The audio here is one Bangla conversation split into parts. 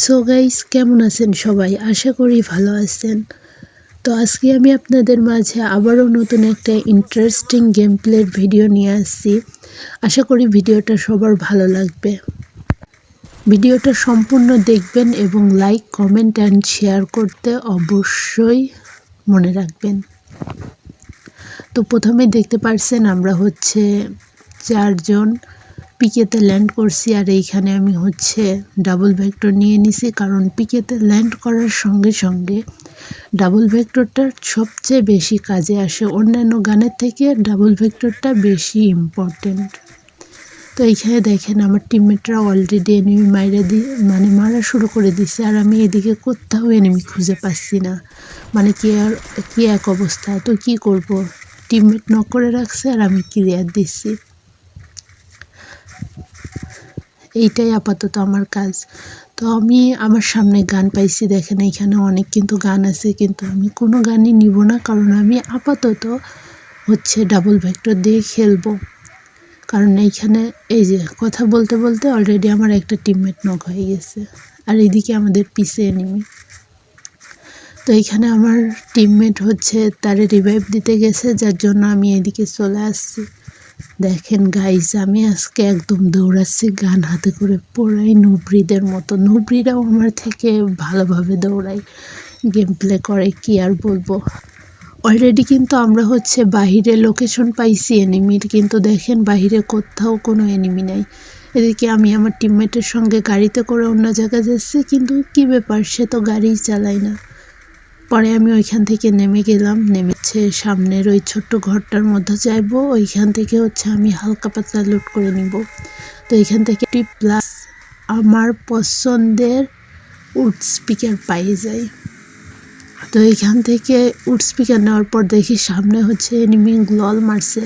সো গাইস, কেমন আছেন সবাই? আশা করি ভালো আছেন। তো আজকে আমি আপনাদের মাঝে আবারও নতুন একটা ইন্টারেস্টিং গেম প্লের ভিডিও নিয়ে আসছি। আশা করি ভিডিওটা সবার ভালো লাগবে। ভিডিওটা সম্পূর্ণ দেখবেন এবং লাইক, কমেন্ট অ্যান্ড শেয়ার করতে অবশ্যই মনে রাখবেন। তো প্রথমে দেখতে পারছেন আমরা হচ্ছে 4 জন পিকেতে ল্যান্ড করছি, আর এইখানে আমি হচ্ছে ডাবল ভেক্টর নিয়ে নিছি, কারণ পিকেতে ল্যান্ড করার সঙ্গে সঙ্গে ডাবল ভেক্টরটার সবচেয়ে বেশি কাজে আসে। অন্যান্য গানের থেকে ডাবল ভেক্টরটা বেশি ইম্পর্টেন্ট। তো এইখানে দেখেন আমার টিমমেটরা অলরেডি এনিমি মারা শুরু করে দিছে, আর আমি এদিকে কোথাও এনিমি খুঁজে পাচ্ছি না। মানে কি এক অবস্থা। তো কি করব, টিমমেট নক করে রাখছে আর আমি ক্লিয়ার দিচ্ছি। এইটাই আপাতত আমার কাজ। তো আমি আমার সামনে গান পাইছি, দেখেন এইখানে অনেক কিন্তু গান আছে, কিন্তু আমি কোনো গানই নিব না, কারণ আমি আপাতত হচ্ছে ডাবল ভেক্টর দিয়ে খেলবো। কারণ এইখানে এই যে কথা বলতে বলতে অলরেডি আমার একটা টিমমেট নক হয়ে গেছে, আর এদিকে আমাদের পিছে এনিমি। তো এইখানে আমার টিমমেট হচ্ছে তারে রিভাইভ দিতে গেছে, যার জন্য আমি এদিকে চলে আসছি। দেখেন গাইস, আমি আজকে একদম দৌড়াচ্ছি গান হাতে করে, পুরাই নুবরিদের মতো। নুবরিরাও আমার থেকে ভালোভাবে দৌড়ায়, গেম প্লে করে, কি আর বলবো। অলরেডি কিন্তু আমরা হচ্ছে বাহিরে লোকেশন পাইছি এনিমির, কিন্তু দেখেন বাহিরে কোথাও কোনো এনিমি নাই। এদিকে আমি আমার টিমমেটের সঙ্গে গাড়িতে করে অন্য জায়গায় যাচ্ছি, কিন্তু কি ব্যাপার, সে তো গাড়িই চালায় না। পরে আমি ওইখান থেকে নেমে গেলাম, নেমেছে সামনের ওই ছোট্ট ঘরটার মধ্যে যাইবো। ওইখান থেকে হচ্ছে আমি হালকা পাতলা লুট করে নিব। তো এইখান থেকে প্লাস আমার পছন্দের উড স্পিকার পাই যাই। তো এইখান থেকে উড স্পিকার নেওয়ার পর দেখি সামনে হচ্ছে এনিমি গ্লল মারছে।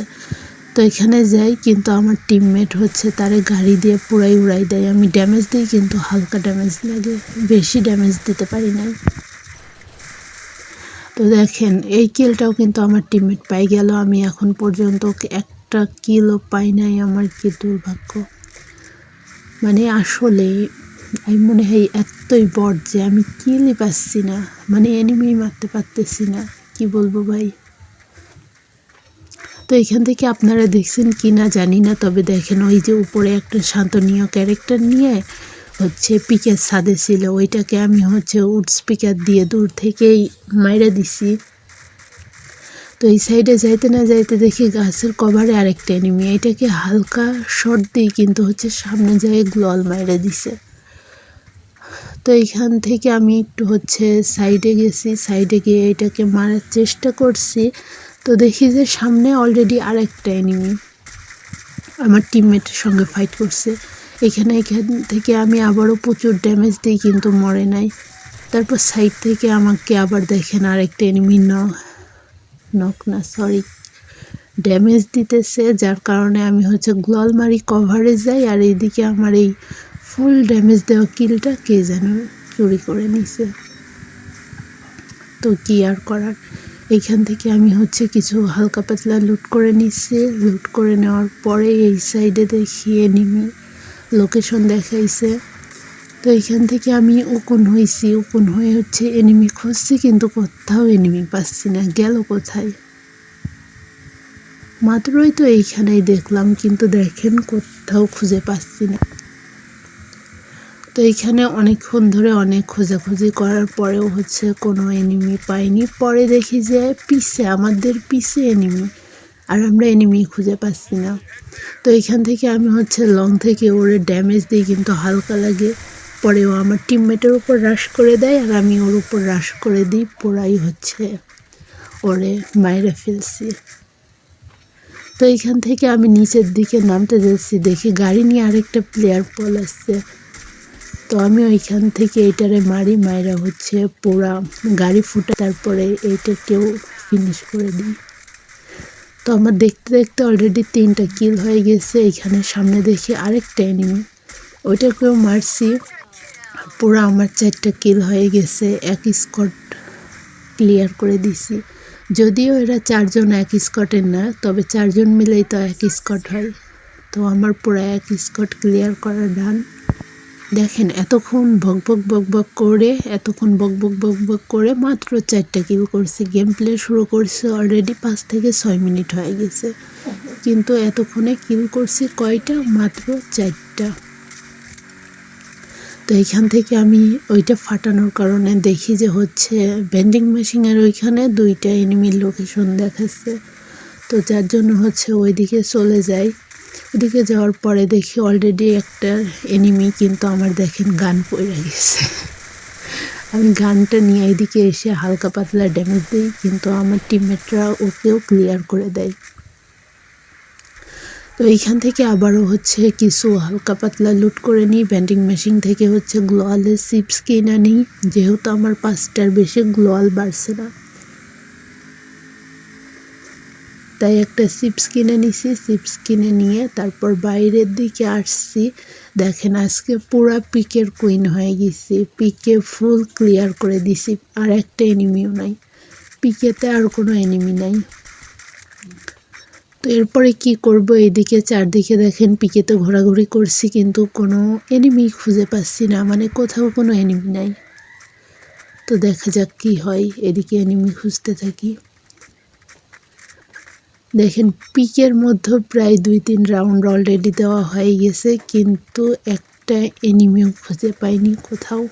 তো এখানে যাই, কিন্তু আমার টিমমেট হচ্ছে তারে গাড়ি দিয়ে পুরাই উড়াই দেয়। আমি ড্যামেজ দিই, কিন্তু হালকা ড্যামেজ লাগে, বেশি ড্যামেজ দিতে পারি নাই। তো দেখেন এই কিলটাও কিন্তু আমার টিমমেট পাই গেল। আমি এখন পর্যন্ত একটা কিলও পাই নাই। আমার কি দুর্ভাগ্য। মানে আসলে আমি মনে হয় এতই বট যে আমি কিলই পাচ্ছি না, মানে এনিমি মারতে পারতেছি না, কি বলবো ভাই। তো এখান থেকে আপনারা দেখছেন কি না জানি না, তবে দেখেন ওই যে উপরে একটা শান্তনীয় ক্যারেক্টার নিয়ে হচ্ছে পিকের ছাদে ছিল, ওইটাকে আমি হচ্ছে উড স্পিকার দিয়ে দূর থেকেই মাইরা দিছি। তো এই সাইডে যাইতে না যাইতে দেখি গাছের কভারে আরেকটা এনিমি, এটাকে হালকা শর্ট দিই, কিন্তু হচ্ছে সামনে যায় গ্লল মাইরা দিছে। তো এইখান থেকে আমি একটু হচ্ছে সাইডে গেছি, সাইডে গিয়ে এটাকে মারার চেষ্টা করছি। তো দেখি যে সামনে অলরেডি আরেকটা এনিমি আমার টিমমেটের সঙ্গে ফাইট করছে। এখান থেকে আমি আবারও প্রচুর ড্যামেজ দিই, কিন্তু মরে নাই। তারপর সাইড থেকে আমাকে আবার দেখেন আরেকটা এনিমি ড্যামেজ দিতেছে, যার কারণে আমি হচ্ছে গ্লল মারি, কভারে যাই, আর এইদিকে আমার এই ফুল ড্যামেজ দেওয়া কিলটা কে যেন চুরি করে নিছে। তো কি আর করার, এইখান থেকে আমি হচ্ছে কিছু হালকা পাতলা লুট করে নিচ্ছি। লুট করে নেওয়ার পরে এই সাইডে দেখি এনিমি লোকেশন দেখাইছে। তো এইখান থেকে আমি ওপেন হয়ে হচ্ছে এনিমি খুঁজছি, কিন্তু কোথাও এনিমি পাচ্ছি না, গেল কোথায়। মাত্রই তো এইখানেই দেখলাম, কিন্তু দেখেন কোথাও খুঁজে পাচ্ছি না। তো এইখানে অনেকক্ষণ ধরে অনেক খোঁজাখুঁজি করার পরেও হচ্ছে কোনো এনিমি পাইনি। পরে দেখি যে আমাদের পিছে এনিমি, আর আমরা এনিমি খুঁজে পাচ্ছি না। তো এইখান থেকে আমি হচ্ছে লং থেকে ওরে ড্যামেজ দিই, কিন্তু হালকা লাগে। পরেও আমার টিমমেটের উপর রাশ করে দেয়, আর আমি ওর উপর রাশ করে দিই, পুরাই হচ্ছে ওরে মাইরে ফেলছি। তো এইখান থেকে আমি নিচের দিকে নামতে যাচ্ছি, দেখি গাড়ি নিয়ে আরেকটা প্লেয়ার আসছে। তো আমি ওইখান থেকে এইটারে মাইরা হচ্ছে পুরা গাড়ি ফুটে, তারপরে এইটাকেও ফিনিশ করে দিই। তো আমার দেখতে দেখতে অলরেডি 3টা কিল হয়ে গেছে। এইখানে সামনে দেখি আরেকটা এনিমি, ওইটাকেও মারছি, পুরো আমার 4টা কিল হয়ে গেছে। এক স্কট ক্লিয়ার করে দিছি। যদিও এরা 4 জন এক স্কটের না, তবে 4 জন মিলেই তো এক স্কট হয়। তো আমার পুরো এক স্কট ক্লিয়ার করা ডান। দেখেন এতক্ষণ বক বক করে মাত্র 4টা কিল করছি। গেম প্লে শুরু করছে অলরেডি 5 থেকে 6 মিনিট হয়ে গেছে, কিন্তু এতক্ষণে কিল করছি কয়টা? মাত্র 4টা। তো এইখান থেকে আমি ওইটা ফাটানোর কারণে দেখি যে হচ্ছে ভেন্ডিং মেশিনের ওইখানে 2টা এনিমির লোকেশন দেখাচ্ছে। তো যার জন্য হচ্ছে ওইদিকে চলে যাই। ওদিকে যাওয়ার পরে দেখি অলরেডি একটা এনিমি, কিন্তু আমার দেখেন গান পড়ে গেছে। আমি গানটা নিয়ে এদিকে এসে হালকা পাতলা ড্যামেজ দিই, কিন্তু আমার টিমমেটরা ওকেও ক্লিয়ার করে দেয়। তো এইখান থেকে আবারও হচ্ছে কিছু হালকা পাতলা লুট করে নিই। ভেন্ডিং মেশিন থেকে হচ্ছে গ্লোয়ালের চিপস কিনে নিই, যেহেতু আমার 5টার বেশি গ্লোয়াল বাড়ছে না, তাই একটা চিপস কিনে নিছি। চিপস কিনে নিয়ে তারপর বাইরের দিকে আসছি। দেখেন আজকে পুরা পিকের কুইন হয়ে গেছি, পিকে ফুল ক্লিয়ার করে দিছি, আর একটা এনিমিও নাই পিকেতে, আর কোনো এনিমি নাই। তো এরপরে কি করব, এইদিকে চারদিকে দেখেন পিকেতে ঘোরাঘুরি করছি, কিন্তু কোনো এনিমি খুঁজে পাচ্ছি না, মানে কোথাও কোনো এনিমি নাই। তো দেখা যাক কি হয়, এদিকে এনিমি খুঁজতে থাকি। দেখেন পিকের মধ্যে প্রায় 2-3 রাউন্ড অলরেডি দেওয়া হয়ে গেছে, কিন্তু একটা এনিমিও খুঁজে পাইনি কোথাও।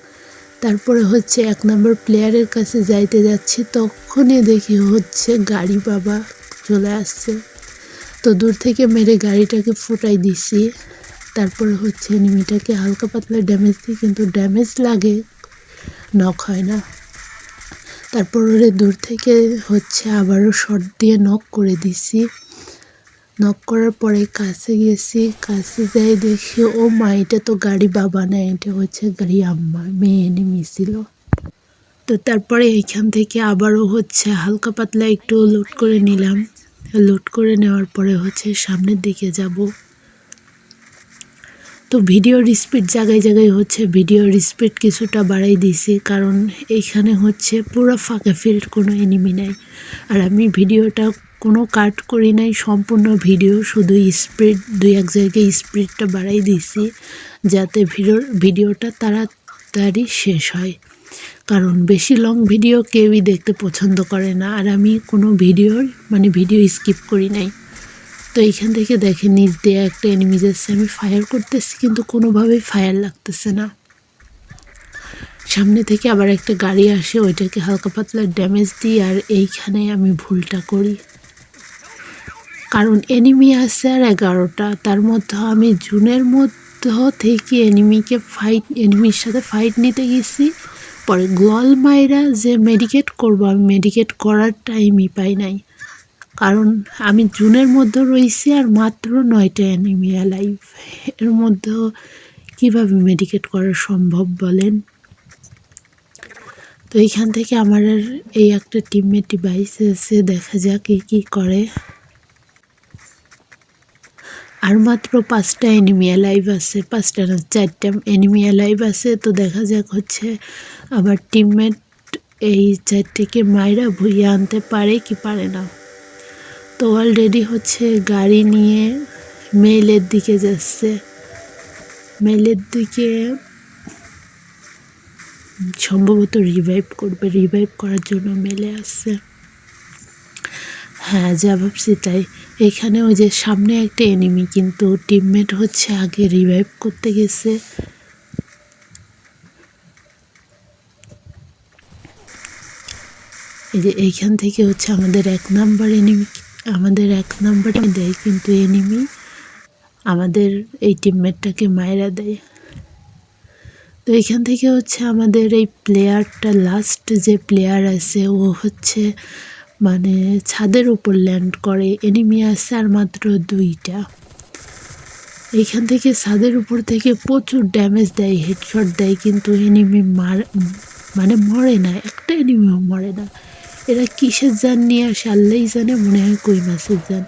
তারপরে হচ্ছে 1 নম্বর প্লেয়ারের কাছে যাইতে যাচ্ছি, তখনই দেখি হচ্ছে গাড়ি বাবা চলে আসছে। তো দূর থেকে মেরে গাড়িটাকে ফুটাই দিছি। তারপরে হচ্ছে এনিমিটাকে হালকা পাতলা ড্যামেজ দিই, কিন্তু ড্যামেজ লাগে, নক হয় না। তারপর ওরে দূর থেকে হচ্ছে আবারও শট দিয়ে নক করে দিছি। নক করার পরে কাছে গেছি, কাছে যাই দেখি ও মা, এটা তো গাড়ি বাবা না, এটা হচ্ছে গাড়ি আম্মা, মেয়ে এনিমি ছিল। তো তারপরে এইখান থেকে আবারও হচ্ছে হালকা পাতলা একটু লুট করে নিলাম। লুট করে নেওয়ার পরে হচ্ছে সামনের দিকে যাব। তো ভিডিওর স্পিড জায়গায় জায়গায় হচ্ছে ভিডিওর স্পিড কিছুটা বাড়াই দিয়েছি, কারণ এইখানে হচ্ছে পুরো ফাঁকা ফিল্ড, কোনো এনিমি নাই। আর আমি ভিডিওটা কোনো কাট করি নাই, সম্পূর্ণ ভিডিও, শুধু স্পিড 2-1 জায়গায় স্পিডটা বাড়াই দিয়েছি, যাতে ভিডিওটা তাড়াতাড়ি শেষ হয়। কারণ বেশি লং ভিডিও কেউই দেখতে পছন্দ করে না, আর আমি কোনো ভিডিও স্কিপ করি নাই। তো এইখান থেকে দেখে নিচ দিয়ে একটা এনিমি যাচ্ছে, আমি ফায়ার করতেছি, কিন্তু কোনোভাবেই ফায়ার লাগতেছে না। সামনে থেকে আবার একটা গাড়ি আসে, ওইটাকে হালকা পাতলা ড্যামেজ দিই, আর এইখানে আমি ভুলটা করি, কারণ এনিমি আছে আর 11টা। তার মধ্যে আমি জুনের মধ্যে থেকে এনিমির সাথে ফাইট নিতে গেছি। পরে গ্লোয়াল মাইরা যে মেডিকেট করবো, আমি মেডিকেট করার টাইমই পাই নাই, কারণ আমি জুনের মধ্যে রয়েছি আর মাত্র 9টা এনিমি অ্যালাইভ। এর মধ্যেও কীভাবে মেডিকেট করা সম্ভব বলেন? তো এইখান থেকে আমার আর এই একটা টিমমেটই বাইসে আছে, দেখা যাক কী করে। আর মাত্র 5টা এনিমি অ্যালাইভ আছে, 5টা না 4টা এনিমি অ্যালাইভ আছে। তো দেখা যাক হচ্ছে আমার টিমমেট এই 4টাকে মাইরা ভুইয়ে আনতে পারে কি পারে না। তো অলরেডি হচ্ছে গাড়ি নিয়ে মেইলের দিকে যাচ্ছে, মেইলের দিকে সম্ভবত রিভাইভ করার জন্য মেলে আসছে। হ্যাঁ, যা ভাবছি তাই। এখানে ওই যে সামনে একটা এনিমি, কিন্তু টিমমেট হচ্ছে আগে রিভাইভ করতে গেছে। এই যে এইখান থেকে হচ্ছে আমাদের 1 নাম্বার দেয়, কিন্তু এনিমি আমাদের এই টিমমেটটাকে মায়েরা দেয়। তো এইখান থেকে হচ্ছে আমাদের এই প্লেয়ারটা, লাস্ট যে প্লেয়ার আছে, ও হচ্ছে মানে ছাদের উপর ল্যান্ড করে। এনিমি আছে আর মাত্র 2টা। এইখান থেকে ছাদের উপর থেকে প্রচুর ড্যামেজ দেয়, হেডশট দেয়, কিন্তু এনিমি মরে না, একটা এনিমিও মরে না। এরা কিসের জান নিয়ে আসে আল্লাহই জানে, মনে হয় কই মাছের জান।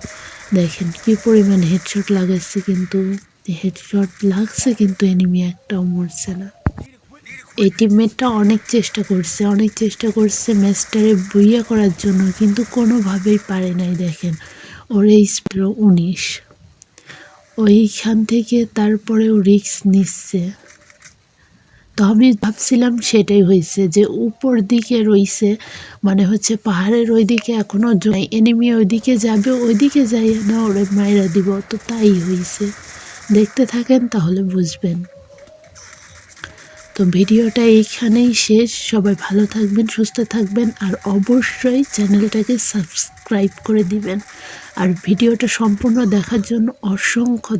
দেখেন কি পরিমাণ হেডশট লাগাচ্ছে, কিন্তু হেডশট লাগছে, কিন্তু এনিমি একটাও মরছে না। এই টিমমেটটা অনেক চেষ্টা করছে ম্যাচটারে বইয়া করার জন্য, কিন্তু কোনোভাবেই পারে নাই। দেখেন ওর এই 19, ওইখান থেকে তারপরেও রিস্ক নিচ্ছে। তো আমি ভাবছিলাম সেটাই হয়েছে, যে উপর দিকে রইছে, মানে হচ্ছে পাহাড়ের ওইদিকে এখনও এনিমি ওইদিকে যাবে, ওইদিকে যাই না ওরে মাইরা দিব, তো তাই হয়েছে। দেখতে থাকেন তাহলে বুঝবেন। তো ভিডিওটা এইখানেই শেষ। সবাই ভালো থাকবেন, সুস্থ থাকবেন, আর অবশ্যই চ্যানেলটাকে সাবস্ক্রাইব করে দিবেন। আর ভিডিওটা সম্পূর্ণ দেখার জন্য অসংখ্য